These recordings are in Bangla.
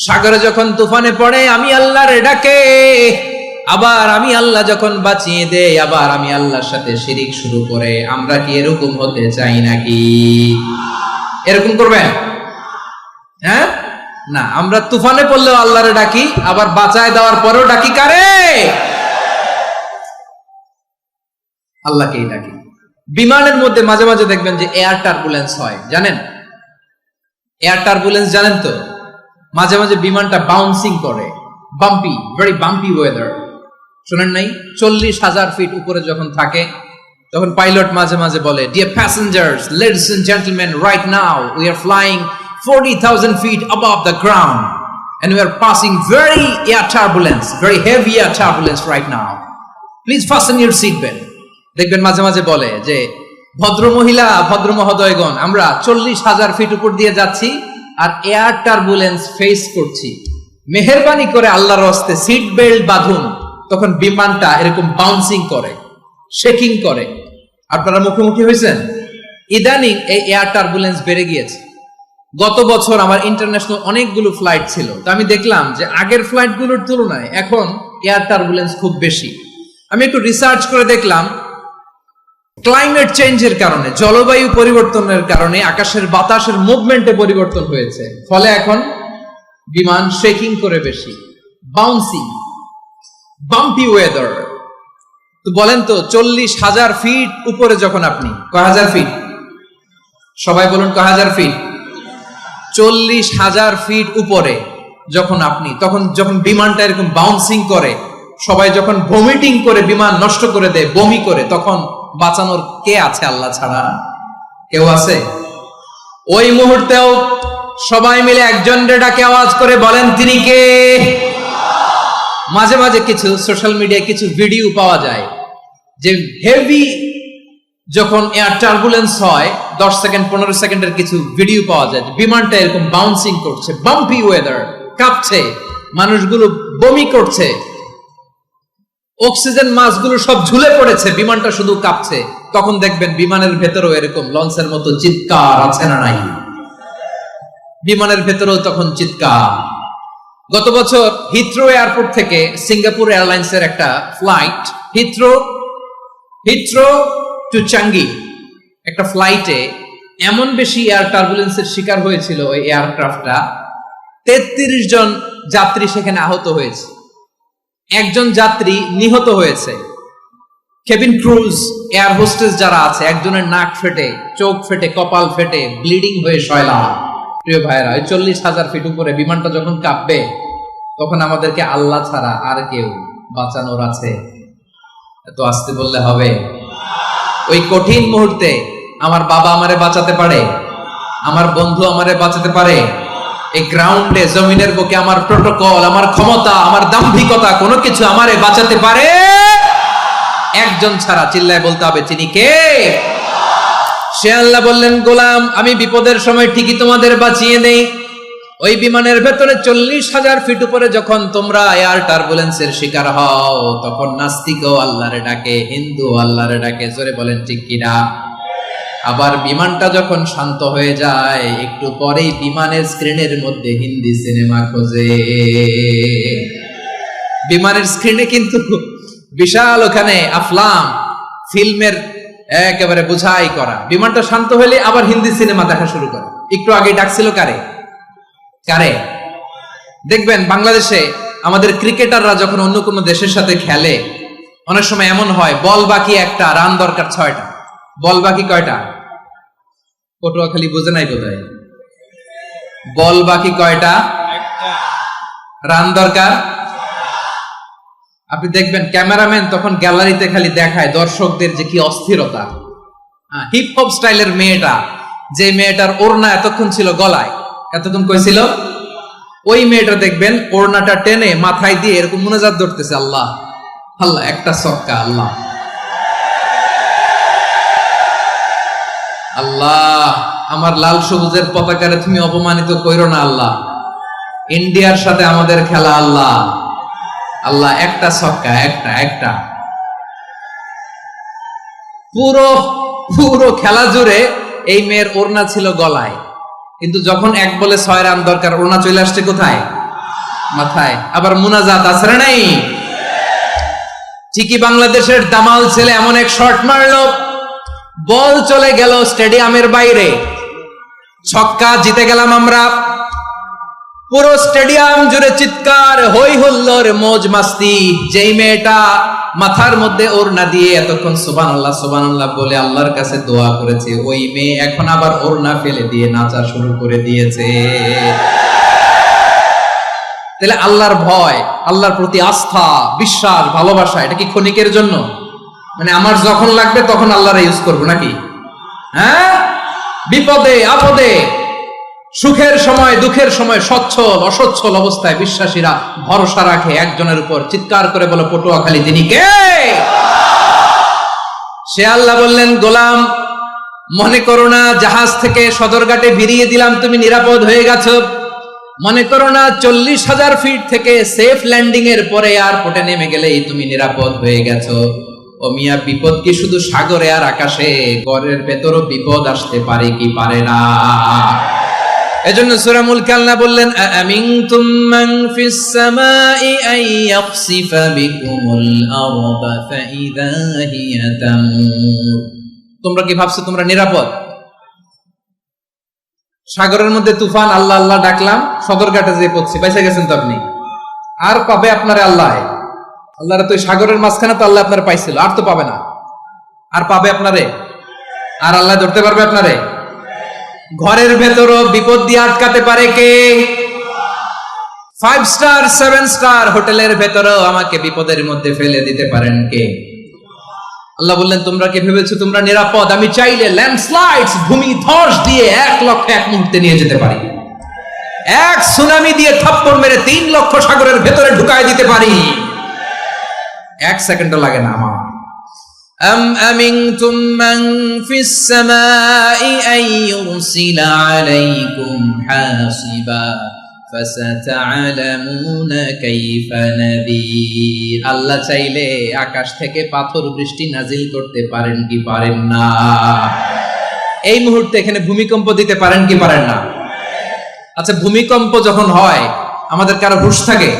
সাগরে যখন তুফানে পড়ে আমি আল্লাহর ডাকে, আবার আমি আল্লাহ যখন বাঁচিয়ে দেই, আবার আমি আল্লাহর সাথে শিরিক শুরু করে। আমরা কি এরকম হতে চাই নাকি? এরকম করবেন? হ্যাঁ না, আমরা তুফানে পড়লেও আল্লাহরে ডাকি, আবার বাঁচায় দেওয়ার পরেও ডাকি কারে? আল্লাহকেই ডাকি। বিমানের মধ্যে মাঝে মাঝে দেখবেন যে এয়ার টার্বুলেন্স হয়, জানেন? এয়ার টার্বুলেন্স জানেন তো? মাঝে মাঝে বিমানটা বাউন্সিং করে, বাম্পি, ভেরি বাম্পি ওয়েদার। শোনেন নাই? 40,000 ফিট উপরে যখন থাকে তখন পাইলট মাঝে মাঝে বলে, dear passengers, ladies and gentleman, right now we are flying 40,000 feet above the ground and we are passing very air turbulence, very heavy air turbulence right now. Please fasten your seat belt. দেখবেন মাঝে মাঝে বলে যে, ভদ্র মহিলা, ভদ্র মহোদয়গণ, আমরা 40,000 ফিট উপর দিয়ে যাচ্ছি আর এয়ার টার্বুলেন্স ফেস করছি, মেহেরবানি করে আল্লাহর হস্তে সিট বেল্ট বাঁধুন। তখন বিমানটা এরকম বাউন্সিং করে, শেকিং করে। আপনারা মুখোমুখি হয়েছেন? ইদানিং এই এয়ার টার্বুলেন্স বেড়ে গিয়েছে। গত বছর আমার ইন্টারন্যাশনাল অনেকগুলো ফ্লাইট ছিল, তো আমি দেখলাম যে আগের ফ্লাইটগুলোর তুলনায় এখন এয়ার টার্বুলেন্স খুব বেশি। আমি একটু রিসার্চ করে দেখলাম, ক্লাইমেট চেঞ্জের কারণে, জলবায়ু পরিবর্তনের কারণে আকাশের বাতাসের মুভমেন্টে পরিবর্তন হয়েছে, ফলে এখন বিমান শেকিং করে বেশি, বাউন্সিং, বাম্পি ওয়েদার। তো বলেন তো, 40,000 ফিট উপরে যখন আপনি, কয় হাজার ফিট? সবাই বলুন, কয় হাজার ফিট? 40,000 ফিট উপরে যখন আপনি, তখন যখন বিমানটা এরকম বাউন্সিং করে, সবাই যখন ভমিটিং করে বিমান নষ্ট করে দেয়, বমি করে, তখন বাঁচানোর কে আছে আল্লাহ ছাড়া? কেউ আছে? ওই মুহূর্তেও সবাই মিলে একজনের ডাকে আওয়াজ করে বলেন, তিনি কে? মাঝে মাঝে কিছু সোশ্যাল মিডিয়ায় কিছু ভিডিও পাওয়া যায় যে হেভি যখন এয়ার টার্বুলেন্স হয়, 10 সেকেন্ড 15 সেকেন্ডের কিছু ভিডিও পাওয়া যায়, বিমানটা এরকম বাউন্সিং করছে, বাম্পি ওয়েদার, কাঁপছে, মানুষগুলো বমি করছে, অক্সিজেন মাস্কগুলো সব ঝুলে পড়েছে, বিমানটা শুধু কাঁপছে। তখন দেখবেন বিমানের ভেতরেও এরকম লঞ্চের মতো চিৎকার আছে না নাই? বিমানের ভেতরেও তখন চিৎকার। গত বছর হিথ্রো এয়ারপোর্ট থেকে সিঙ্গাপুর এয়ারলাইন্সের একটা ফ্লাইট, হিথ্রো টু চাঙ্গি, একটা ফ্লাইটে এমন বেশি এয়ার টার্বুলেন্সের শিকার হয়েছিল ওই এয়ারক্রাফটটা, 33 জন যাত্রী সেখানে আহত হয়েছে, একজন যাত্রী নিহত হয়েছে। কেবিন ক্রুজ, এয়ার হোস্টেস যারা আছে, একজনের নাক ফেটে, চোখ ফেটে, কপাল ফেটে, ব্লিডিং হয়ে শয়লা। প্রিয় ভাইরা, ওই 40,000 ফিট উপরে বিমানটা যখন কাঁপবে, তখন আমাদেরকে আল্লাহ ছাড়া আর কেউ বাঁচানোর আছে? এত আসতে বললে হবে? ওই কঠিন মুহূর্তে আমার বাবা আমারে বাঁচাতে পারে, আমার বন্ধু আমারে বাঁচাতে পারে। এই গ্রাউন্ডে, জমিনের বুকে আমার প্রোটোকল, আমার ক্ষমতা, আমার দাম্ভিকতা, কোনো কিছু আমারে বাঁচাতে পারে একজন ছাড়া। চিল্লায় বলতে হবে, তিনি কে? সে আল্লাহ বললেন, গোলাম, আমি বিপদের সময় ঠিকই তোমাদের বাঁচিয়ে নেই। ওই বিমানের ভেতরে 40,000 ফিট উপরে যখন তোমরা এয়ার টার্বুলেন্সের শিকার হও, তখন নাস্তিকও আল্লাহরে ডাকে, হিন্দু আল্লাহরে ডাকে। জোরে বলেন ঠিক কিনা? আবার বিমানটা যখন শান্ত হয়ে যায়, একটু পরেই বিমানের স্ক্রিনের মধ্যে হিন্দি সিনেমা খোঁজে। বিমানের স্ক্রিনে কিন্তু বিশাল ওখানে আফলাম, ফিল্মের একেবারে বোঝাই করা। বিমানটা শান্ত হলে আবার হিন্দি সিনেমা দেখা শুরু করে। একটু আগে ডাকছিল কারে? দেখবেন বাংলাদেশে আমাদের ক্রিকেটাররা যখন অন্য কোনো দেশের সাথে খেলে, অনেক সময় এমন হয়, বল বাকি একটা, রান দরকার 6টা। বল বাকি কয়টা? পটুয়াখালী বোঝে নাই বোধহয়। বল বাকি কয়টা? রান দরকার। আপনি দেখবেন ক্যামেরাম্যান তখন গ্যালারিতে খালি দেখায় দর্শকদের যে কি অস্থিরতা। হিপ হপ স্টাইলের মেয়েটা, যে মেয়েটার ওড়না এতক্ষণ ছিল গলায়, এতক্ষণ কইছিল, ওই মেয়েটা দেখবেন ওড়নাটা টেনে মাথায় দিয়ে এরকম মুনাজাত ধরতেছে, আল্লাহ আল্লাহ, একটা সক্কা, আল্লাহ আল্লাহ, আমার লাল সবুজের পতাকারে তুমি অপমানিত কইরো না আল্লাহ, ইন্ডিয়ার সাথে আমাদের খেলা, আল্লাহ আল্লাহ, একটা সক্কা, একটা। পুরো খেলা জুড়ে এই মেয়ের ওড়না ছিল গলায়, কিন্তু যখন 1 বলে 6 রান দরকার, ওড়না চলে আসছে কোথায়? মাথায়। আবার মুনাজাত আছে না নাই? ঠিকই বাংলাদেশের দামাল ছেলে এমন এক শট মারলো, বল চলে গেল স্টেডিয়ামের বাইরে, ছক্কা, জিতে গেলাম আমরা। পুরো স্টেডিয়াম জুড়ে চিৎকার, হই হুল্লোড়, মৌজ মাস্তি। যেই মেয়েটা মাথার মধ্যে ওড়না দিয়ে এতক্ষণ সুবহানাল্লাহ সুবহানাল্লাহ বলে আল্লাহর কাছে দোয়া করেছে, ওই মেয়ে এখন আবার ওড়না ফেলে দিয়ে নাচা শুরু করে দিয়েছে। তাহলে আল্লাহর ভয়, আল্লাহর প্রতি আস্থা, বিশ্বাস, ভালোবাসা, এটা কি ক্ষণিকের জন্য? মানে আমার যখন লাগবে তখন আল্লাহর ইউজ করবো নাকি? হ্যাঁ, বিপদে আপদে, সুখের সময় দুঃখের সময়, সচ্ছল অসচ্ছল অবস্থায় বিশ্বাসীরা ভরসা রাখে একজনের উপর। চিৎকার করে বলো, পটুয়াখালী তিনি কে? সে আল্লাহ বললেন, গোলাম মনে করো না জাহাজ থেকে সদরঘাটে ভিড়িয়ে দিলাম, তুমি নিরাপদ হয়ে গেছো। মনে করো না 40,000 ফিট থেকে সেফ ল্যান্ডিং এর পরে এয়ারপোর্টে নেমে গেলেই তুমি নিরাপদ হয়ে গেছো। ও মিয়া, বিপদ কি শুধু সাগরে আর আকাশে? ঘরের ভেতরও বিপদ আসতে পারে কি পারে না? এজন্য সূরা মুলক আল্লাহ বললেন, আমিনতুম মান ফিস সামাই আন ইয়াখসিফা বিকুমুল আরদা ফাইযা হিয়া তামুর। তোমরা কি ভাবছো তোমরা নিরাপদ? সাগরের মধ্যে তুফান, আল্লাহ আল্লাহ ডাকলাম, সদরঘাটে যেয়ে পড়ছি, বেঁচে গেছেন তো আপনি। আর পাবে আপনারে আল্লাহ? আল্লাহরে তো সাগরের মাঝখানে তো আল্লাহ আপনার পাইছিল, আর তো পাবে না। আর পাবে আপনারে? আর আল্লাহ ধরতে পারবে আপনারে? ঘরের ভেতরও বিপদ দিয়ে আটকাতে পারে কে? 5 স্টার 7 স্টার হোটেলের ভেতরেও আমাকে বিপদের মধ্যে ফেলে দিতে পারেন কে? আল্লাহ বললেন, তোমরা কি ভেবেছো তোমরা নিরাপদ? আমি চাইলে ল্যান্ডস্লাইডস, ভূমি ধস দিয়ে 1 লক্ষ 1 মুহূর্তে নিয়ে যেতে পারি। এক সুনামি দিয়ে থাপ্পড় মেরে 3 লক্ষ সাগরের ভেতরে ঢুকায় দিতে পারি। 1 সেকেন্ডও লাগে না আমার। أم أمنتم من في السماء أن يرسل عليكم حاصبا فستعلمون كيف نذير। আল্লাহ চাইলে আকাশ থেকে পাথর বৃষ্টি নাজিল করতে পারেন কি পারেন না? এই মুহূর্তে এখানে ভূমিকম্প দিতে পারেন কি পারেন না? আচ্ছা, ভূমিকম্প যখন হয় আমাদের কারো হুঁশ থাকে?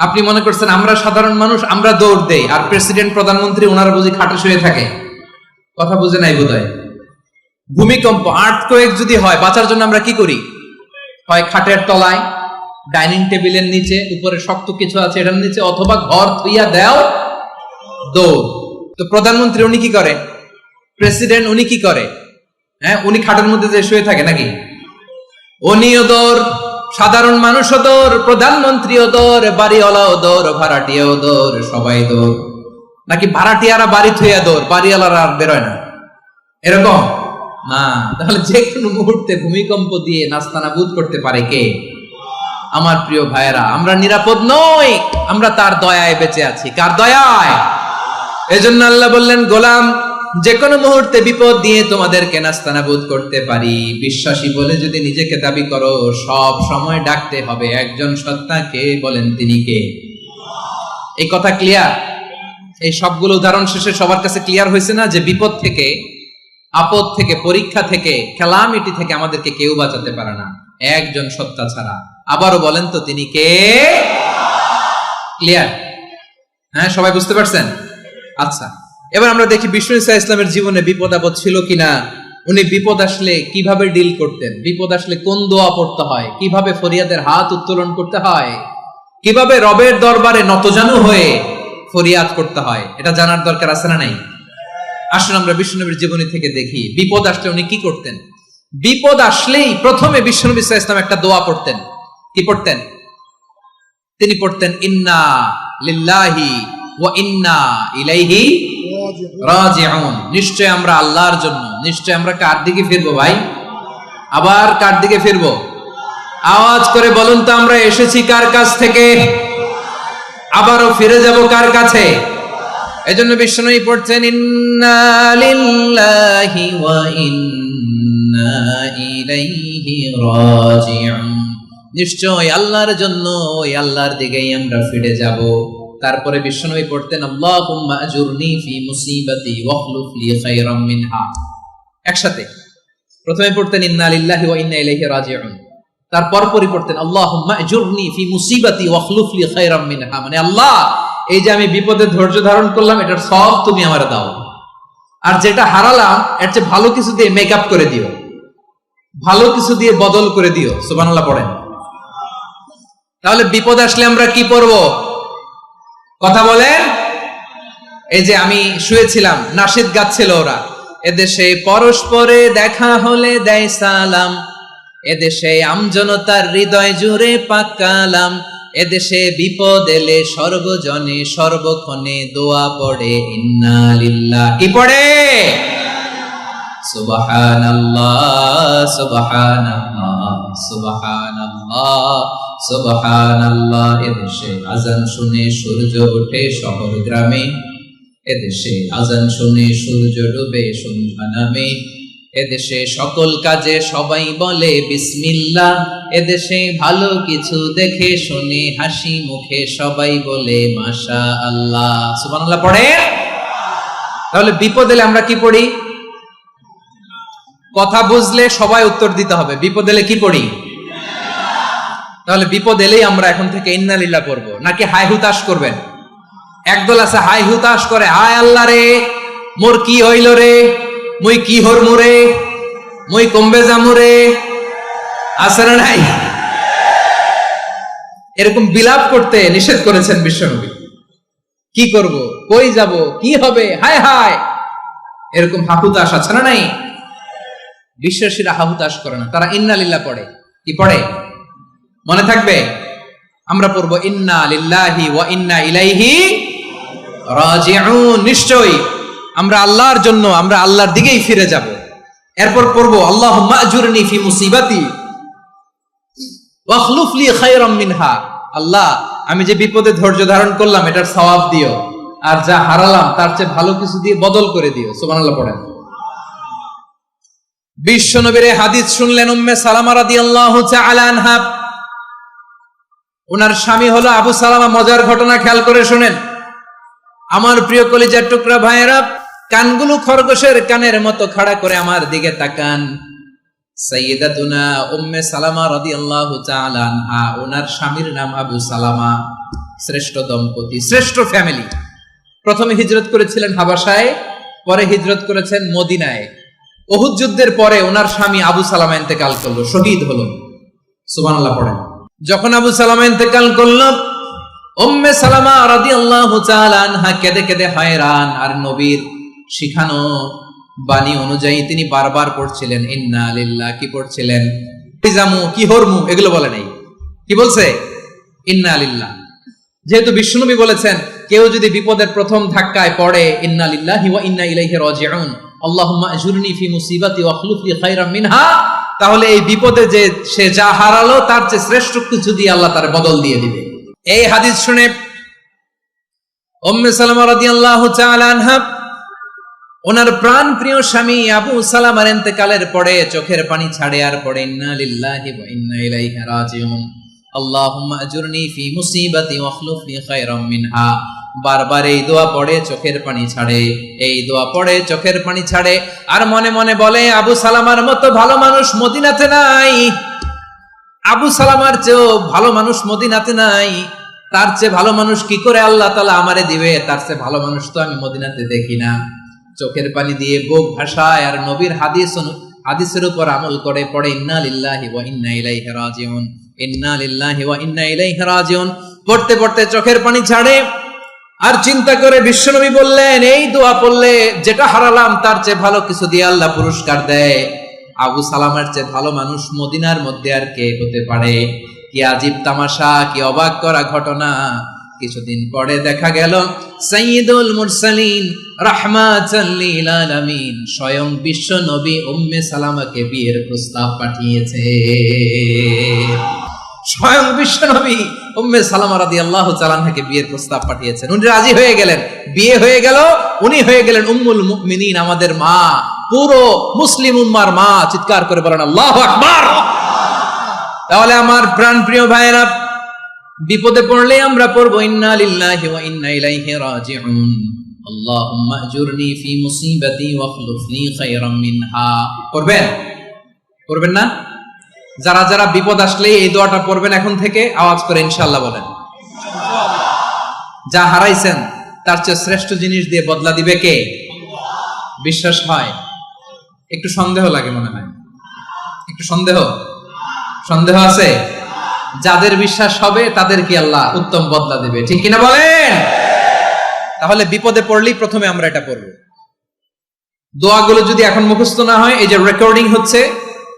আপনি মনে করছেন আমরা সাধারণ মানুষ, আমরা দৌড় দেই, আর প্রেসিডেন্ট প্রধানমন্ত্রী ওনারা বুঝি খাটে শুয়ে থাকে? কথা বুঝে নাই বোধহয়। ভূমিকম্প, আর্থকোয়েক যদি হয়, বাঁচার জন্য আমরা কি করি? হয় খাটের তলায়, ডাইনিং টেবিলের নিচে, উপরে শক্ত কিছু আছে এটার নিচে, অথবা ঘর থুইয়া দেও দৌড়। তো প্রধানমন্ত্রী উনি কি করে? প্রেসিডেন্ট উনি কি করে? হ্যাঁ, উনি খাটের মধ্যে যে শুয়ে থাকে নাকি? উনিও দৌড়, সাধারণ মানুষও দৌড়, প্রধানমন্ত্রীও দৌড়, বাড়িওয়ালাও দৌড়, ভাড়াটিয়াও দৌড়, সবাই দৌড়। নাকি ভাড়াটিয়ারা বাড়ি থুইয়া দৌড়, বাড়িওয়ালারা আর বেরোয় না? এরকম না। তাহলে যে কোনো মুহূর্তে ভূমিকম্প দিয়ে নাস্তানাবুদ করতে পারে কে? আমার প্রিয় ভাইয়েরা, আমরা নিরাপদ নই, আমরা তার দয়ায় বেঁচে আছি। কার দয়ায়? এজন্য আল্লাহ বললেন, গোলাম যে কোনো মুহূর্তে বিপদ দিয়ে তোমাদেরকে নাস্তানাবুদ করতে পারি। বিশ্বাসী বলে যদি নিজেকে দাবি করো, সব সময় ডাকতে হবে একজন সত্তাকে। বলেন তিনি কে? এই কথা ক্লিয়ার? এই সবগুলো উদাহরণ শেষে সবার কাছে ক্লিয়ার হয়েছে না যে বিপদ থেকে, আপদ থেকে, পরীক্ষা থেকে, ক্যালামিটি থেকে আমাদেরকে কেউ বাঁচাতে পারে না একজন সত্তা ছাড়া। আবারও বলেন তো তিনি কে? ক্লিয়ার? হ্যাঁ, সবাই বুঝতে পারছেন? আচ্ছা, এবার আমরা দেখি বিষ্ণু ঈসা ইসলামের জীবনে বিপদ আপদ ছিল কিনা। উনি বিপদ আসলে কিভাবে ডিল করতেন, বিপদ আসলে কোন দোয়া পড়তে হয়, কিভাবে ফরিয়াদের হাত উত্তোলন করতে হয়, কিভাবে রবের দরবারে নতজানু হয়ে ফরিয়াদ করতে হয়, এটা জানার দরকার আছে না নাই? আসুন আমরা বিষ্ণুনবীর জীবনী থেকে দেখি বিপদ আসলে উনি কি করতেন। বিপদ আসলেই প্রথমে বিষ্ণু ঈসা ইসলাম একটা দোয়া পড়তেন। কি পড়তেন? তিনি পড়তেন, ইন্না লিল্লাহি ওয়া ইন্না ইলাইহি রাজিউন। নিশ্চয় আমরা আল্লাহর জন্য, নিশ্চয় আমরা কার দিকে ফিরবো ভাই? আবার কার দিকে ফিরবো? আওয়াজ করে বলুন তো, আমরা এসেছি কার কাছ থেকে, আবারও ফিরে যাব কার কাছে? এজন্য বিষ্ণুই পড়ছেন, ইন্না লিল্লাহি ওয়া ইন্না ইলাইহি রাজিউন। নিশ্চয় আল্লাহর জন্য, ওই আল্লাহর দিকেই আমরা ফিরে যাব। তারপরে বিশ্বনবী পড়তেন, আল্লাহুম্মা আজুরনি ফি মুসিবাতি ওয়াখলুফ লি খায়রাম মিনহা। একসাথে প্রথমে পড়তেন ইন্না লিল্লাহি ওয়া ইন্না ইলাইহি রাজিউন, তারপর পড়তেন আল্লাহুম্মা আজুরনি ফি মুসিবাতি ওয়াখলুফ লি খায়রাম মিনহা, মানে আল্লাহ এই যে আমি বিপদে ধৈর্য ধারণ করলাম এটার সওয়াব তুমি আমারে দাও, আর যেটা হারালাম এর চেয়ে ভালো কিছু দিয়ে মেকআপ করে দিও, ভালো কিছু দিয়ে বদল করে দিও। সুবহানাল্লাহ পড়েন। তাহলে বিপদ আসলে আমরা কি পড়ব? কথা বলেন। এই যে আমি শুয়েছিলাম, নাশিদ গাচ্ছিল ওরা, এদেশে পরস্পরে দেখা হলে দেয় সালাম, এদেশে আমজনতার হৃদয় জুড়ে পাক কালাম, এদেশে বিপদ এলে সর্বজনে সর্বক্ষণে দোয়া পড়ে ইন্না লিল্লাহ। কি পড়ে? সুবহানাল্লাহ সুবহানাল্লাহ সুবহানাল্লাহ সুবহানাল্লাহ। এদেশে আজান শুনে সূর্য ওঠে শহর গ্রামে, এদেশে আজান শুনে সূর্য ডুবে সন্ধ্যা নামে, এদেশে সকল কাজে সবাই বলে বিসমিল্লাহ, এদেশে ভালো কিছু দেখে শুনে হাসি মুখে সবাই বলে মাশাআল্লাহ। সুবহানাল্লাহ পড়ে। তাহলে বিপদ এলে আমরা কি পড়ি? কথা বুঝলে সবাই উত্তর দিতে হবে, বিপদ এলে কি পড়ি? তাহলে বিপদ এলেই আমরা এখন থেকে ইন্না লিল্লাহ পড়বো, নাকি হাই হুতাশ করবেন? একদল আছে হাই হুতাশ করে, হায় আল্লাহ রে মোর কি হইল রে, মুই কি হরমু রে, মুই কমবে যামু রে, আছে না নাই? এরকম বিলাপ করতে নিষেধ করেছেন বিশ্বনবী। কি করব, কই যাব, কি হবে, হায় হায়, এরকম হাহুতাশ আছে না নাই? বিশ্বাসীরা হাহুতাশ করে না, তারা ইন্না লিল্লাহ পড়ে। কি পড়ে মনে থাকবে? আমরা পড়বো ইন্না লিল্লাহি ওয়া ইন্না ইলাইহি রাজিউন। নিশ্চয়ই আমরা আল্লাহর জন্য, আমরা আল্লাহর দিকেই ফিরে যাব। এরপর পড়বো আল্লাহুম্মা আজুরনি ফি মুসিবাতি ওয়াখলুফ লি খায়রাম মিনহা। আল্লাহ আমি যে বিপদে ধৈর্য ধারণ করলাম এটার সওয়াব দিও, আর যা হারালাম তার চেয়ে ভালো কিছু দিয়ে বদল করে দিও। সুবহানাল্লাহ পড়েন। বিশ্বনবীর হাদিস শুনলেন উম্মে সালামা রাদিয়াল্লাহু তাআলা আনহা, ওনার স্বামী হলো আবু সালামা। মজার ঘটনা খেয়াল করে শুনেন আমার প্রিয় কলিজার টুকরা ভাইয়েরা, কানগুলো খরগোশের কানের মতো খাড়া করে আমার দিকে তাকান। সাইয়্যিদাতুনা উম্মে সালামা রাদিয়াল্লাহু তাআলা আনহা, ওনার স্বামীর নাম আবু সালামা। শ্রেষ্ঠ দম্পতি, শ্রেষ্ঠ ফ্যামিলি। প্রথমে হিজরত করেছিলেন হাবাসায়, পরে হিজরত করেছেন মদিনায়। উহুদ যুদ্ধের পরে ওনার স্বামী আবু সালামা ইন্তেকাল করলো, শহীদ হলো। সুবহানাল্লাহ পড়েন। যখন আবু সালামা ইন্তেকাল করলো, উম্মে সালামা রাদিয়াল্লাহু তাআলা আনহা কেঁদে কেঁদে হয়রান। আর নবীর শিখানো বাণী অনুযায়ী তিনি বারবার পড়ছিলেন ইন্না লিল্লাহ। কি পড়ছিলেন? জামু কি হরমু এগুলো বলে নাই, কি বলছে? ইন্না লিল্লাহ। যেহেতু বিশ্বনবী বলেছেন কেউ যদি বিপদের প্রথম ধাক্কায় পড়ে ইন্না লিল্লাহি ওয়া ইন্না ইলাইহি রাজিউন, আল্লাহুম্মা আজুরনি ফি মুসিবাতি ওয়াখলুফ লি খায়রাম মিনহা, তাহলে এই বিপদে যে সে যা হারালো তার চেয়ে শ্রেষ্ঠ কিছু দিয়ে আল্লাহ তার বদল দিয়ে দিবে। এই হাদিস শুনে উম্মে সালামা রাদিয়াল্লাহু তাআলা আনহা ওনার প্রাণ প্রিয় স্বামী আবু সালামার ইন্তেকালের পরে চোখের পানি ছাড়ে, আর পড়ে ইন্না লিল্লাহি ওয়া ইন্না ইলাইহি রাজিউন, আল্লাহুম্মা আজুরনি ফি মুসিবাতি ওয়াখলুফ লি খায়রাম মিনহা। বারবার এই দোয়া পড়ে চোখের পানি ছাড়ে, এই দোয়া পড়ে চোখের পানি ছাড়ে, আর মনে মনে বলে আবু সালামার মতো ভালো মানুষ মদিনাতে নাই, আবু সালামার চেয়েও ভালো মানুষ মদিনাতে নাই, তার চেয়ে ভালো মানুষ কি করে আল্লাহ তাআলা আমারে দিবে, তার চেয়ে ভালো মানুষ তো আমি মদিনাতে দেখি না। চোখের পানি দিয়ে বুক ভাসায় আর নবীর হাদিসের উপর আমল করে পড়ে ইন্না লিল্লাহি ওয়া ইন্না ইলাইহি রাজিউন, ইন্না লিল্লাহি ওয়া ইন্না ইলাইহি রাজিউন। পড়তে পড়তে চোখের পানি ছাড়ে, আর চিন্তা করে বিশ্বনবী বললেন এই দোয়া পড়লে যেটা হারালাম তার চেয়ে ভালো কিছু দিয়ে আল্লাহ পুরস্কার দেয়। আবু সালামার চেয়ে ভালো মানুষ মদিনার মধ্যে আর কে হতে পারে? কি আজীব তামাশা, কি অবাক করা ঘটনা। কিছুদিন পরে দেখা গেল সাইয়্যিদুল মুরসালিন রাহমাতাল লিল আলামিন স্বয়ং বিশ্ব নবী উম্মে সালামাকে বিয়ের প্রস্তাব পাঠিয়েছে। স্বয়ং বিশ্ব নবী উম্মে সালামা রাদিয়াল্লাহু তাআলা আনহাকে বিয়ের প্রস্তাব পাঠিয়েছেন। উনি রাজি হয়ে গেলেন, বিয়ে হয়ে গেল, উনি হয়ে গেলেন উম্মুল মুমিনিন, আমাদের মা, পুরো মুসলিম উম্মার মা। চিৎকার করে বলেন আল্লাহু আকবার। তাহলে আমার প্রাণ প্রিয় ভাইরা, বিপদে পড়লে আমরা পড়বো ইন্না লিল্লাহি ওয়া ইন্না ইলাইহি রাজিউন, আল্লাহুম্মা আজুরনি ফি মুসিবাতি ওয়াখলুফ লি খায়রাম মিনহা। পড়বেন পড়বেন না? যারা যারা বিপদ আসলে এই দোয়াটা পড়বেন এখন থেকে আওয়াজ করে ইনশাআল্লাহ বলেন। যা হারাইছেন তার চেয়ে শ্রেষ্ঠ জিনিস দিয়ে বদলা দিবে কে? বিশ্বাস হয়? একটু সন্দেহ লাগে মনে হয়, একটু সন্দেহ আছে? যাদের বিশ্বাস হবে তাদেরকে আল্লাহ উত্তম বদলা দিবে, ঠিক কিনা বলেন? তাহলে বিপদে পড়লেই প্রথমে আমরা এটা পড়ব। দোয়াগুলো যদি এখন মুখস্থ না হয়, এই যে রেকর্ডিং হচ্ছে,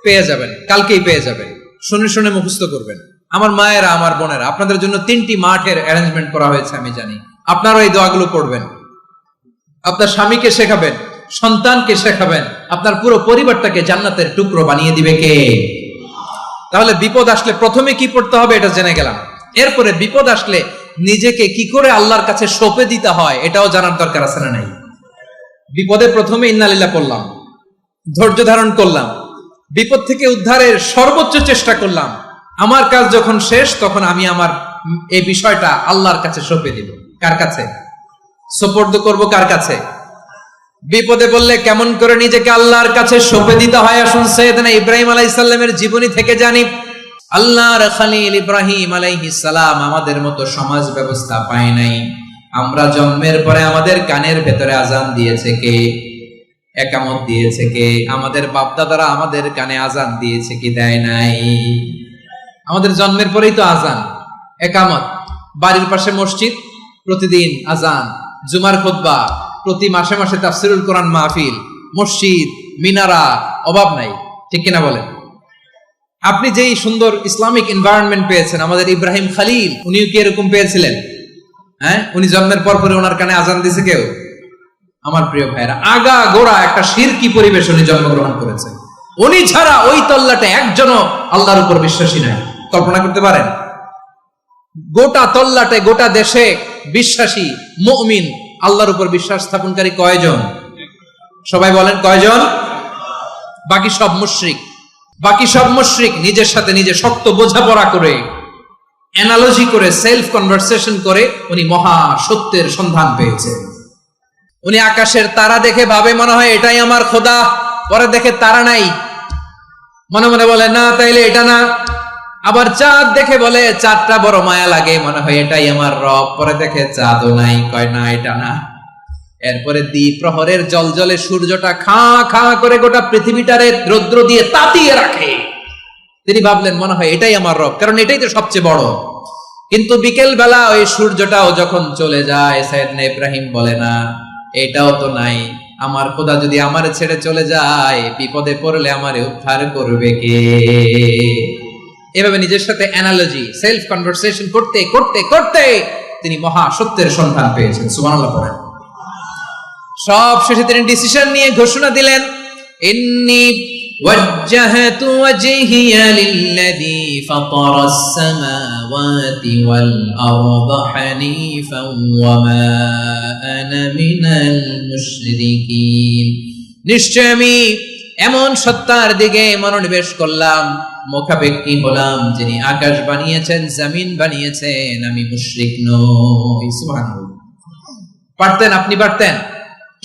পেয়ে যাবেন, কালকেই পেয়ে যাবেন। শুনে শুনে মুখস্থ করবেন। আমার মায়েরা, আমার বোনেরা, আপনাদের জন্য 3টি মাঠের অ্যারেঞ্জমেন্ট করা হয়েছে, আমি জানি। আপনারা এই দোয়াগুলো পড়বেন, আপনার স্বামীকে শেখাবেন, সন্তানকে শেখাবেন, আপনার পুরো পরিবারটাকে জান্নাতের টুকরো বানিয়ে দিবে কে? তাহলে বিপদ আসলে প্রথমে কি পড়তে হবে এটা জেনে গেলাম। এরপরে বিপদ আসলে নিজেকে কি করে আল্লাহর কাছে সঁপে দিতে হয় এটাও জানার দরকার আছে না নাই? বিপদে প্রথমে ইন্নালিল্লাহ করলাম, ধৈর্য ধারণ করলাম, বিপদ থেকে উদ্ধারের সর্বোচ্চ চেষ্টা করলাম। আমার কাজ যখন শেষ, তখন আমি আমার এই বিষয়টা আল্লাহর কাছে সঁপে দিব। কার কাছে সোপর্দ করব? কার কাছে? বিপদে বললে কেমন করে নিজেকে আল্লাহর কাছে সঁপে দিতে হয়, আসুন সাইয়েদনা ইব্রাহিম আলাইহিস সালামের জীবনী থেকে জানি। আল্লাহর খলিল ইব্রাহিম আলাইহিস সালাম আমাদের মতো সমাজ ব্যবস্থা পায় নাই। আমরা জন্মের পরে আমাদের কানের ভেতরে আজান দিয়েছে কে? একামত দিয়েছে কে? আমাদের বাপদাদারা আমাদের কানে আজান দিয়েছে কি? দেয় নাই। আমাদের জন্মের পরেই তো আজান, একামত, বাড়ির পাশে মসজিদ, প্রতিদিন আজান, জুমার খুতবা, প্রতি মাসে মাসে তাফসিরুল কোরআন মাহফিল, মসজিদ, মিনারা, অভাব নাই, ঠিক কিনা বলেন? আপনি যেই সুন্দর ইসলামিক এনভায়রনমেন্ট পেয়েছেন, আমাদের ইব্রাহিম খলিল উনিও কি এরকম পেয়েছিলেন? হ্যাঁ, উনি জন্মের পর পরে ওনার কানে আজান দিয়েছে কেউ? আমার প্রিয় ভাইরা, আগা গোড়া একটা শিরকি পরিবেশ উনি জন্মগ্রহণ করেছেন। উনি ছাড়া ওই তল্লাটে একজনও আল্লাহর উপর বিশ্বাসী নাই। কল্পনা করতে পারেন? গোটা তল্লাটে, গোটা দেশে বিশ্বাসী মুমিন, আল্লাহর উপর বিশ্বাস স্থাপনকারী কয়জন? সবাই বলেন কয়জন? বাকি সব মুশরিক। বাকি সব মুশরিক নিজের সাথে নিজে শক্ত বোঝাপড়া করে, অ্যানালজি করে, সেলফ কনভারসেশন করে উনি মহা সত্যের সন্ধান পেয়েছেন। উনি আকাশের তারা দেখে ভাবে মনে হয় এটাই আমার খোদা, পরে দেখে তারা নাই, মনে মনে বলে না তাইলে এটা না। আবার চাঁদ দেখে বলে চাঁদটা বড় মায়া লাগে, মনে হয় এটাই আমার রব, পরে দেখে চাঁদও নাই, কয় না এটা না। এরপরে দ্বীপ প্রহরের জলজলে সূর্যটা খাঁ খাঁ করে গোটা পৃথিবীটারে রৌদ্র দিয়ে তাতিয়ে রাখে। তিনি ভাবলেন মনে হয় এটাই আমার রব, কারণ এটাই তো সবচেয়ে বড়। কিন্তু বিকেল বেলা ওই সূর্যটাও যখন চলে যায়, সাইয়েদনা ইব্রাহিম বলে না এটাও তো নাই, আমার খোদা যদি আমারে ছেড়ে চলে যায়, বিপদে পড়লে আমারে উদ্ধার করবে কে? এভাবে নিজের সাথে অ্যানালজি, সেলফ কনভারসেশন করতে করতে করতে তিনি মহা সত্যের সন্ধান পেয়েছেন। সুবহানাল্লাহ পড়েন। সব শেষে তিনি ডিসিশন নিয়ে ঘোষণা দিলেন, ইন্নী ওয়াজ্জাহতু ওয়াজহিয়া লিল্লাযী ফাতারাস সামাওয়াতি ওয়াল আরদা হানিফান ওয়া মা আনা মিনাল মুশরিকিন। নিশ্চয় আমি এমন সত্তার দিকে মনোনিবেশ করলাম, মুখাপেক্ষী হলাম, যিনি আকাশ বানিয়েছেন, জমিন বানিয়েছেন, আমি মুশরিক নই। সুবহানাল্লাহ। পারতেন? আপনি পারতেন?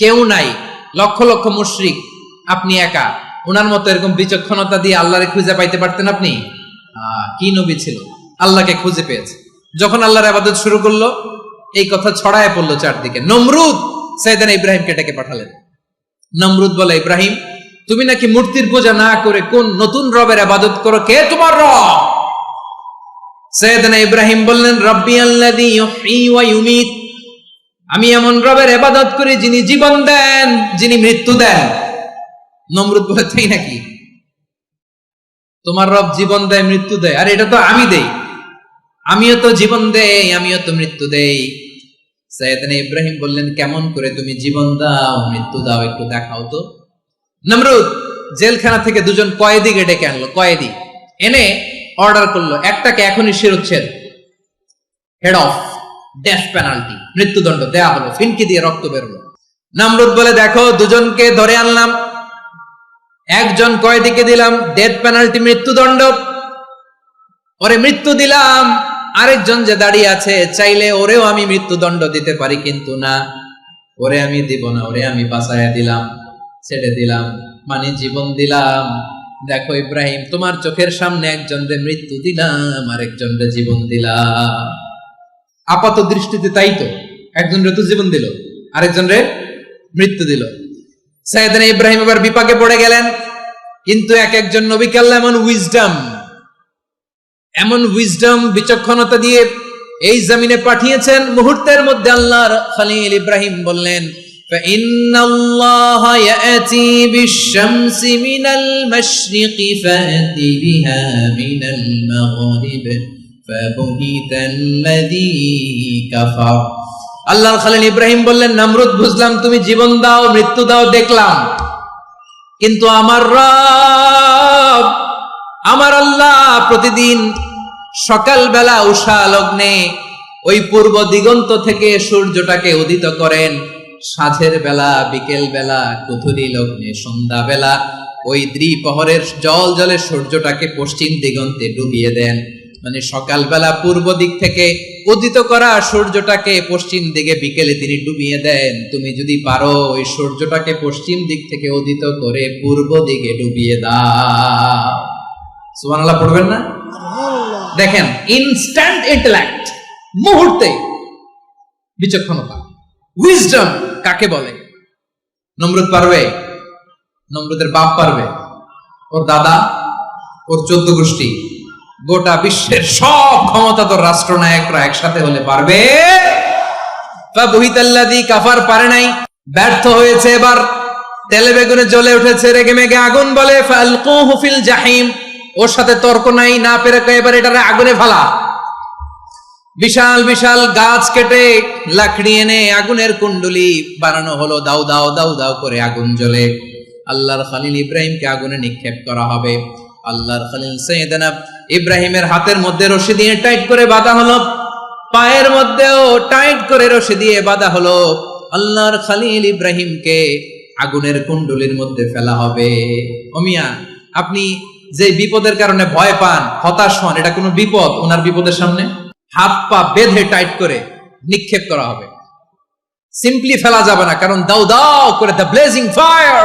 কেউ নাই, লক্ষ লক্ষ মুশরিক, আপনি একা। ওনার মতো এরকম বিচক্ষণতা দিয়ে আল্লাহরে খুঁজে পাইতে পারতেন আপনি? কি নবী ছিল, আল্লাহকে খুঁজে পেয়েছে। যখন আল্লাহর ইবাদত শুরু করলো, এই কথা ছড়ায় পড়লো চারদিকে। নমরুদ সাইয়েদনা ইব্রাহিমকে ডেকে পাঠালেন। নমরুদ বলে, ইব্রাহিম তুমি নাকি মূর্তির পূজা না করে কোন নতুন রবের ইবাদত করো, কে তোমার রব? সাইয়েদনা ইব্রাহিম বললেন, রব্বি আল্লাযী ইউহয়ী ওয়া ইউমীত, আমি এমন রবের ইবাদত করি যিনি জীবন দেন, যিনি মৃত্যু দেন। নমরুদ বলে, তাই নাকি? তোমার রব জীবন দেয়, মৃত্যু দেয়, আর এটা তো আমি দেই, আমিও তো জীবন দেই, আমিও তো মৃত্যু দেই। সাইয়েদনা ইব্রাহিম বললেন, কেমন করে তুমি জীবন দাও, মৃত্যু দাও, একটু দেখাও তো। নমরুদ জেলখানা থেকে দুজন কয়েদিকে ডেকে আনলো, কয়েদি এনে অর্ডার করলো, একটাকে এখনই শিরোচ্ছেদ, হেড অফ, ডেথ পেনাল্টি, মৃত্যুদণ্ড দেয়া হলো, ফিনকি দিয়ে রক্ত বেরোলো। নমরুদ বলে, দেখো দুজনকে ধরে আনলাম, একজন কয়েদিকে দিলাম ডেথ পেনাল্টি, মৃত্যুদণ্ড, ওরে মৃত্যু দিলাম। আরেকজন যে দাঁড়িয়ে আছে, চাইলে ওরেও আমি মৃত্যুদণ্ড দিতে পারি, কিন্তু না, ওরে আমি দিব না, ওরে আমি বাঁচাইয়া দিলাম, ছেড়ে দিলাম, মানে জীবন দিলাম। দেখো ইব্রাহিম, তোমার চোখের সামনে একজনকে মৃত্যু দিলাম আর একজনকে জীবন দিলাম। আপাত দৃষ্টিতে তাই তো, একজনরে তো জীবন দিল, আরেকজনরে মৃত্যু দিল। সাইয়েদনা ইব্রাহিম আবার বিপাকে পড়ে গেলেন। কিন্তু এক একজন নবীকে আল্লাহ এমন উইজডম বিচক্ষণতা দিয়ে এই জমিনে পাঠিয়েছেন, মুহূর্তের মধ্যে আল্লাহর খলিল ইব্রাহিম বললেন, فإن الله يأتي بالشمس من المشرق فأت بها من المغرب فبهت الذي كفر। আল্লাহর খলিল ইব্রাহিম বললেন, নমরুদ বুঝলাম তুমি জীবন দাও মৃত্যু দাও দেখলাম, কিন্তু আমার রব আমার আল্লাহ প্রতিদিন সকালবেলা উষা লগ্নে ওই পূর্ব দিগন্ত থেকে সূর্যটাকে উদিত করেন, সাঁঝের বেলা বিকেল বেলা কুথুরি লগ্নে সন্ধ্যা বেলা ওই দ্বিপ্রহরের জলে সূর্যটাকে পশ্চিম দিগন্তে ডুবিয়ে দেন। মানে সকালবেলা পূর্ব দিক থেকে উদিত করা সূর্যটাকে পশ্চিম দিকে বিকেলে তিনি ডুবিয়ে দেন। তুমি যদি পারো ওই সূর্যটাকে পশ্চিম দিক থেকে উদিত করে পূর্ব দিকে ডুবিয়ে দাও। সুবহানাল্লাহ পড়বেন না? দেখেন, ইনস্ট্যান্ট ইন্টেলেক্ট, মুহূর্তে বিচক্ষণতা, উইজডম কাকে বলে? নমরুদ পারবে? নমরুদের বাপ পারবে? ওর দাদা, ওর 14 গোষ্ঠী, গোটা বিশ্বের সব ক্ষমতাধর রাষ্ট্রনায়করা একসাথে হলে পারবে? ফাবুহিতাল্লাযী কাফার পারে নাই, ব্যর্থ হয়েছে। এবার তেলে বেগুনে জ্বলে উঠেছে, রেগে মেগে আগুন বলে ফালকুহু ফিল জাহিম। ওর সাথে তর্ক নাই, না পেরে এবার এটারে আগুনে ফেলা। বিশাল বিশাল গাছ কেটে লাকড়ি এনে আগুনের কুণ্ডলি বানানো হলো, দাও দাও দাও দাও করে আগুন জ্বলে। আল্লাহর খলিল ইব্রাহিমকে আগুনে নিক্ষেপ করা হবে। আল্লাহর খলিল সাইয়েদনা ইব্রাহিমের হাতের মধ্যে রশি দিয়ে টাইট করে বাঁধা হলো, পায়ের মধ্যেও টাইট করে রশি দিয়ে বাঁধা হলো। আল্লাহর খলিল ইব্রাহিমকে আগুনের কুণ্ডলির মধ্যে ফেলা হবে। ও মিয়া, আপনি যে বিপদের কারণে ভয় পান, হতাশ হন, এটা কোনো বিপদ? ওনার বিপদের সামনে হাত পা বেঁধে টাইট করে নিক্ষেপ করা হবে। সিম্পলি ফেলা যাবে না, কারণ দাও দাও করে দ্য ব্লেজিং ফায়ার,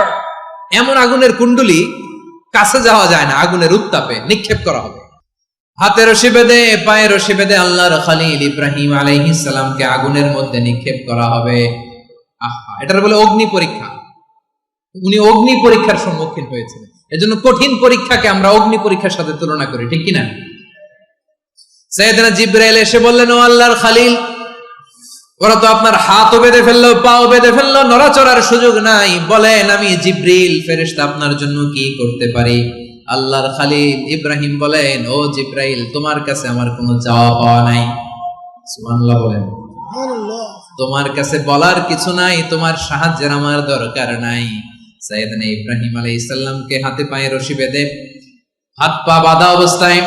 এমন আগুনের কুণ্ডলি কাছে যাওয়া যায় না, আগুনের উত্তাপে নিক্ষেপ করা হবে। হাতে রশি বেঁধে পায়ে রশি বেঁধে আল্লাহর খলিল ইব্রাহিম আলাইহিস সালামকে আগুনের মধ্যে নিক্ষেপ করা হবে। এটার বলে অগ্নি পরীক্ষা। উনি অগ্নি পরীক্ষার সম্মুখীন হয়েছিলেন। এজন্য কঠিন পরীক্ষাকে আমরা অগ্নি পরীক্ষার সাথে তুলনা করি, ঠিক কিনা? সাইয়েদনা জিবরাইল এসে বললেন, ও আল্লাহর খলিল, ওরা তো আপনার হাতও বেঁধে ফেললো, পাও বেঁধে ফেললো, নড়াচড়ার সুযোগ নাই, বলেন আমি জিবরিল ফেরেশতা আপনার জন্য কি করতে পারি? আল্লাহর খলিল ইব্রাহিম বলেন, ও জিবরাইল, তোমার কাছে আমার কোনো চাওয়া পাওয়া নাই। সুবহানাল্লাহ বলেন। তোমার কাছে বলার কিছু নাই, তোমার সাহায্যের আমার দরকার নাই। সাইয়েদনা ইব্রাহিম আলাইহিস সালামকে হাতে পায়ে রশি বেঁধে হাত পা বাঁধা অবস্থায়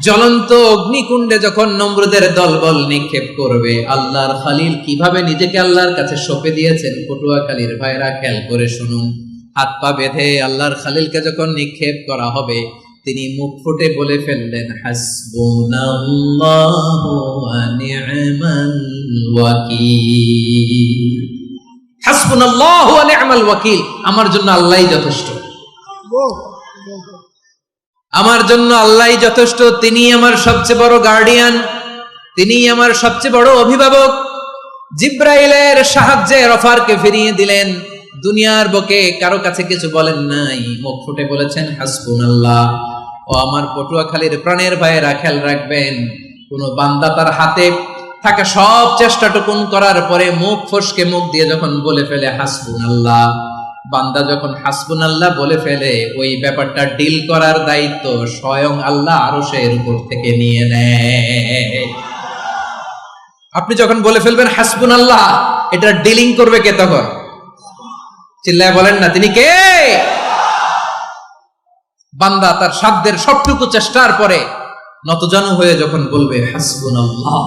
জ্বলন্ত অগ্নিকুণ্ডে যখন নমরুদের দলবল নিক্ষেপ করবে, আল্লাহর খলিল কিভাবে নিজেকে আল্লাহর কাছে সঁপে দিয়েছেন, পটুয়াখালীর ভাইরা খেয়াল করে শুনুন। হাত পা বেঁধে আল্লাহর খলিলকে যখন নিক্ষেপ করা হবে, তিনি মুখ ফুটে বলে ফেললেন, হাসবুনাল্লাহু ওয়া নি'মাল ওয়াকিল। হাসবুনাল্লাহু ওয়া নি'মাল ওয়াকিল, আমার জন্য আল্লাহই যথেষ্ট, আমার জন্য আল্লাহই যথেষ্ট। তিনি আমার সবচেয়ে বড় গার্ডিয়ান, তিনি আমার সবচেয়ে বড় অভিভাবক। জিব্রাইলের সাহায্যে অফারকে ফিরিয়ে দিলেন। দুনিয়ার বুকে কারো কাছে কিছু বলেন নাই, মুখ ফুটে বলেছেন হাসবুনাল্লাহ। ও আমার পটুয়াখালীর প্রাণের ভাইয়েরা, খেয়াল রাখবেন, কোন বান্দা তার হাতে থাকা সব চেষ্টাটুকুন করার পরে মুখ ফসকে মুখ দিয়ে যখন বলে ফেলে হাসবুনাল্লাহ, বান্দা যখন হাসবুনাল্লাহ বলে ফেলে, ওই ব্যাপারটা ডিল করার দায়িত্ব স্বয়ং আল্লাহ আরশের উপর থেকে নিয়ে নেয়। আপনি যখন বলে ফেলবেন হাসবুনাল্লাহ, এটা ডিলিং করবে কে তখন? চিল্লায় বলেন না, তিনি কে? বান্দা তার সাধ্যের সবটুকু চেষ্টার পরে নতজানু হয়ে যখন বলবে হাসবুনাল্লাহ,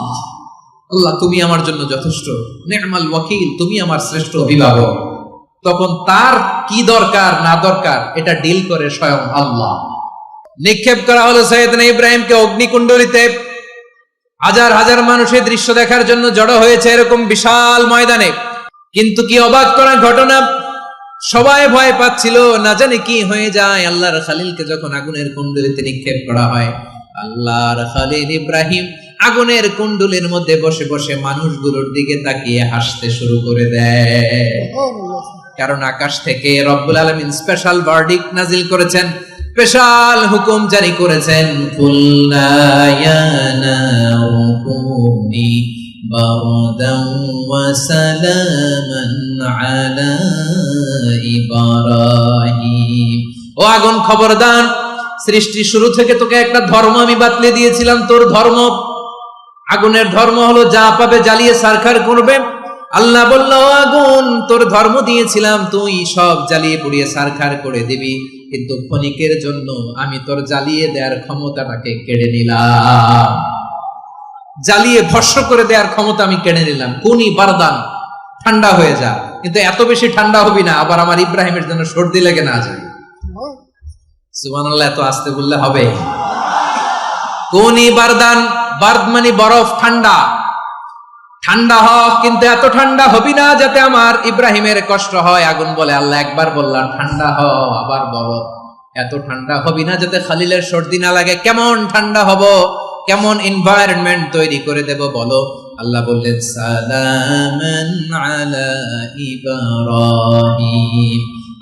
আল্লাহ তুমি আমার জন্য যথেষ্ট, নি'মাল ওয়াকিল, তুমি আমার শ্রেষ্ঠ অভিভাবক, তখন তার কি দরকার না দরকার এটা ডিল করে স্বয়ং আল্লাহ। নিক্ষেপ করা হলো সাইয়েদনা ইব্রাহিমকে অগ্নিকুণ্ডলিতে। হাজার হাজার মানুষের দৃশ্য দেখার জন্য জড়ো হয়েছে এরকম বিশাল ময়দানে। কিন্তু কি অবাক করা ঘটনা, সবাই ভয় পাচ্ছিল, না জানে কি হয়ে যায়। আল্লাহর খালিলকে যখন আগুনের কুণ্ডলিতে নিক্ষেপ করা হয়, আল্লাহর খালিল ইব্রাহিম আগুনের কুণ্ডলের মধ্যে বসে বসে মানুষগুলোর দিকে তাকিয়ে হাসতে শুরু করে দেয়। কারণ আকাশ থেকে রব্বুল আলামিন স্পেশাল ভার্ডিক্ট নাজিল করেছেন, স্পেশাল হুকুম জারি করেছেন, কুলনা ইয়া নারু কুনি বারদান ওয়া সালামান আলা ইব্রাহিম। ও আগুন খবরদার, সৃষ্টি শুরু থেকে তোকে একটা ধর্ম আমি বাতলে দিয়েছিলাম, তোর ধর্ম, আগুনের ধর্ম হলো যা পাবে জ্বালিয়ে সারখার করবে। আল্লাহ বলল, আগুন তোর ধর্ম দিয়েছিলাম, তুই সব জ্বালিয়ে পুড়িয়ে সারখার করে দিবি, কিন্তু ক্ষণিকের জন্য আমি তোর জ্বালিয়ে দেওয়ার ক্ষমতাটাকে কেড়ে নিলাম, জ্বালিয়ে ভস্ম করে দেওয়ার ক্ষমতা আমি কেড়ে নিলাম। কুনি বারদান, ঠান্ডা হয়ে যা, কিন্তু এত বেশি ঠান্ডা হবি না আবার আমার ইব্রাহিমের জন্য সর্দি লেগে না যায়। সুবহানাল্লাহ, এত আস্তে বললে হবে? কুনি বারদান, বারদ মানে বরফ, ঠান্ডা, ঠান্ডা হ, কিন্তু এত ঠান্ডা হবি না যাতে আমার ইব্রাহিমের কষ্ট হয়। আগুন বলে, আল্লাহ একবার বললাম ঠান্ডা হ, আবার বলো এত ঠান্ডা হবি না যাতে খালিলের সর্দি না লাগে। কেমন ঠান্ডা হব, কেমন এনভায়রনমেন্ট তৈরি করে দেব বলো? আল্লাহ বললেন, সালামান আলা ইব্রাহিম,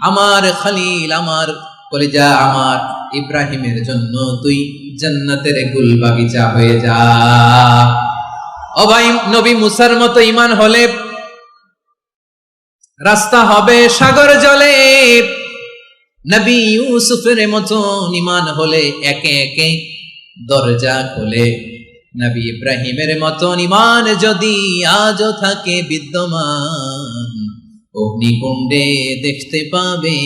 আমার খালিল, আমার কলিজা, আমার ইব্রাহিমের জন্য তুই জান্নাতের গুল বাগিচা হয়ে যা। ও ভাই, নবী মুসার মতো ঈমান হলে রাস্তা হবে সাগর জলে, নবী ইউসুফের মতো ঈমান হলে একে একে দরজা খোলে, নবী ইব্রাহিমের মতো ঈমান যদি আজও থাকে বিদ্যমান, অগ্নিকুণ্ডে দেখতে পাবে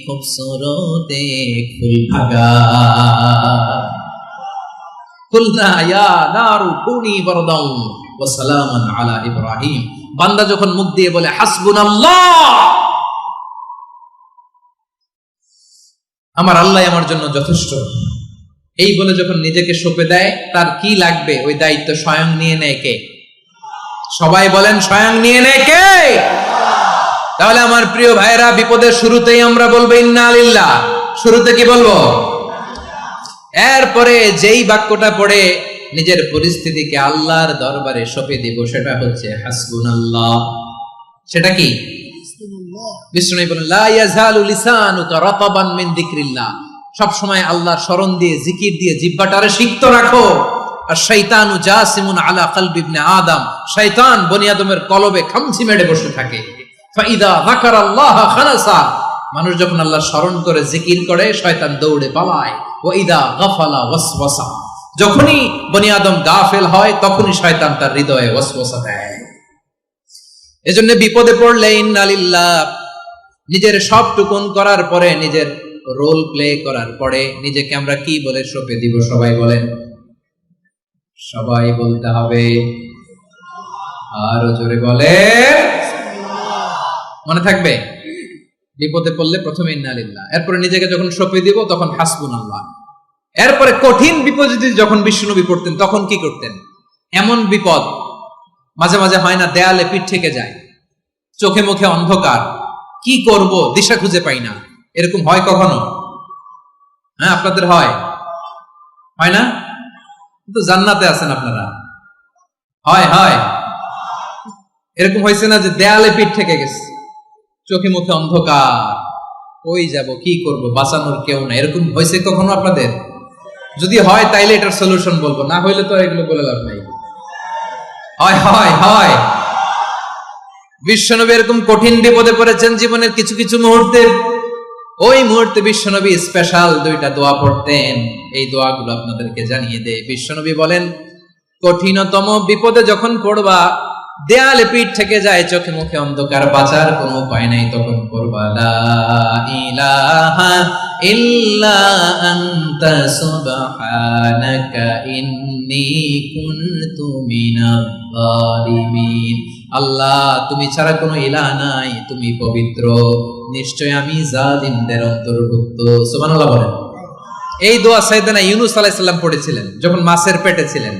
খুবসুরত এক ফুলভাগা। কুলনা ইয়া নারু কুনি বারদান ওয়া সালামান আলা ইব্রাহিম। বান্দা যখন মুখ দিয়ে বলে হাসবুনাল্লাহ, আমার আল্লাহ আমার জন্য যথেষ্ট, এই বলে যখন নিজেকে সঁপে দেয়, তার কি লাগবে ওই দায়িত্ব স্বয়ং নিয়ে নেয় কে? সবাই বলেন, স্বয়ং নিয়ে নেয় কে? তাহলে আমার প্রিয় ভাইরা, বিপদের শুরুতেই আমরা বলবো ইন্না লিল্লাহ। শুরুতে কি বলবো? এরপরে যেই বাক্যটা পড়ে নিজের পরিস্থিতিকে আল্লাহর দরবারে সঁপে দিব, সেটা হচ্ছে হাসবুনাল্লাহ। সেটা কি? বিষ্ণু বলেন, লা ইয়াজালু লিসানুকা রাতাবান মিন যিকরিল্লাহ, সব সময় আল্লাহর স্মরণ দিয়ে, জিকির দিয়ে জিহ্বাটারে সিক্ত রাখো। আর শয়তানু জাসিমুন আলা কলবি ইবনে আদম, শয়তান বনি আদমের কলবে খামচি মেরে বসে থাকে। ফাইদা যাকারাল্লাহ খানাসা, মানুষ যখন আল্লাহর স্মরণ করে জিকির করে, শয়তান দৌড়ে পালায়। ওয়া ইদা গাফালা ওয়াসওয়াসা, যখনই বনি আদম গাফেল হয় তখনই শয়তান তার হৃদয়ে ওয়াসওয়াসা দেয়। এজন্য বিপদে পড়লে ইন্না লিল্লাহ, নিজের সব টুকুন করার পরে, নিজের রোল প্লে করার পরে নিজেকে আমরা কি বলে সঁপে দিব? সবাই বলেন, সবাই বলতে হবে, আরো জোরে বলে, মনে থাকবে? বিপদে পড়লে প্রথমে ইন্না লিল্লাহ, এরপরে নিজেকে যখন সঁপে দিব তখন হাসবুনাল্লাহ। এরপরে কঠিন বিপদ যদি যখন বিশ্বনবী পড়তেন তখন কি করতেন? এমন বিপদ মাঝে মাঝে হয় না, দেয়ালে পিঠ থেকে যায়, চোখে মুখে অন্ধকার, কি করব দিশা খুঁজে পাই না, এরকম হয় কখনো? হ্যাঁ, আপনাদের হয়? হয় না? কিন্তু জান্নাতে আছেন আপনারা। হয় হয়, এরকম হয়েছে না যে দেয়ালে পিঠ থেকে গেছে, চোখে মুখে অন্ধকার, ওই যাব, কি করব, বাঁচানোর কেউ না, এরকম হয়েছে কখনো আপনাদের? যদি হয় তাইলে এটার সলিউশন বলবো, না হইলে তো এগুলো বলে লাভ নাই। হয় হয় হয়, বিশ্বনবী এরকম কঠিন বিপদে পড়েছেন জীবনের কিছু কিছু মুহূর্তে। ওই মুহূর্তে বিশ্বনবী স্পেশাল দুইটা দোয়া পড়তেন, এই দোয়াগুলো আপনাদেরকে জানিয়ে দেয়। বিশ্বনবী বলেন, কঠিনতম বিপদে যখন পড়বা, দেয়ালে পিঠ থেকে যায়, চোখে মুখে অন্ধকার, বাঁচার কোনো উপায় নাই, তখন পড়বা লা ইলাহা ইল্লা আনতা সুবহানাকা ইন্নী কুনতু মিনাজ জালিমিন। আল্লাহ, তুমি ছাড়া কোনো ইলাহ নাই, তুমি পবিত্র, নিশ্চয় আমি জালিমদের অন্তর্ভুক্ত। সুবহানাল্লাহ বলেন। এই দোয়া সাইয়েদনা ইউনূস আলাইহিস সালাম পড়েছিলেন যখন মাছের পেটে ছিলেন।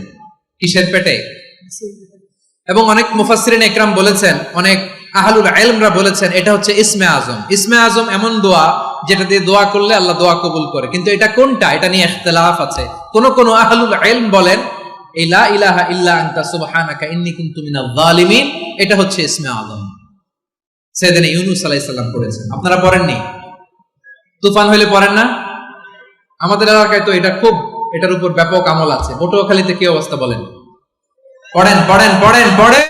কিসের পেটে? এবং অনেক মুফাসসিরিন একরাম বলেছেন, অনেক আহলুল ইলমরা বলেছেন এটা হচ্ছে ইসমে আজম। ইসমে আজম এমন দোয়া যেটা দিয়ে দোয়া করলে আল্লাহ দোয়া কবুল করে, কিন্তু এটা কোনটা এটা নিয়ে ইখতিলাফ আছে। কোন কোন আহলুল ইলম বলেন এই লা ইলাহা ইল্লা আনতা সুবহানাকা ইন্নী কুনতু মিনাল যালিমিন এটা হচ্ছে ইসমে আজম। সাইয়েদনা ইউনূস আলাইহিস সালাম পড়েছেন, আপনারা পড়েননি? তুফান হইলে পড়েন না? আমাদের এলাকায় তো এটা খুব, এটার উপর ব্যাপক আমল আছে। পটুয়াখালীতে কি অবস্থা বলেন? পড়েন পড়েন পড়েন পড়েন।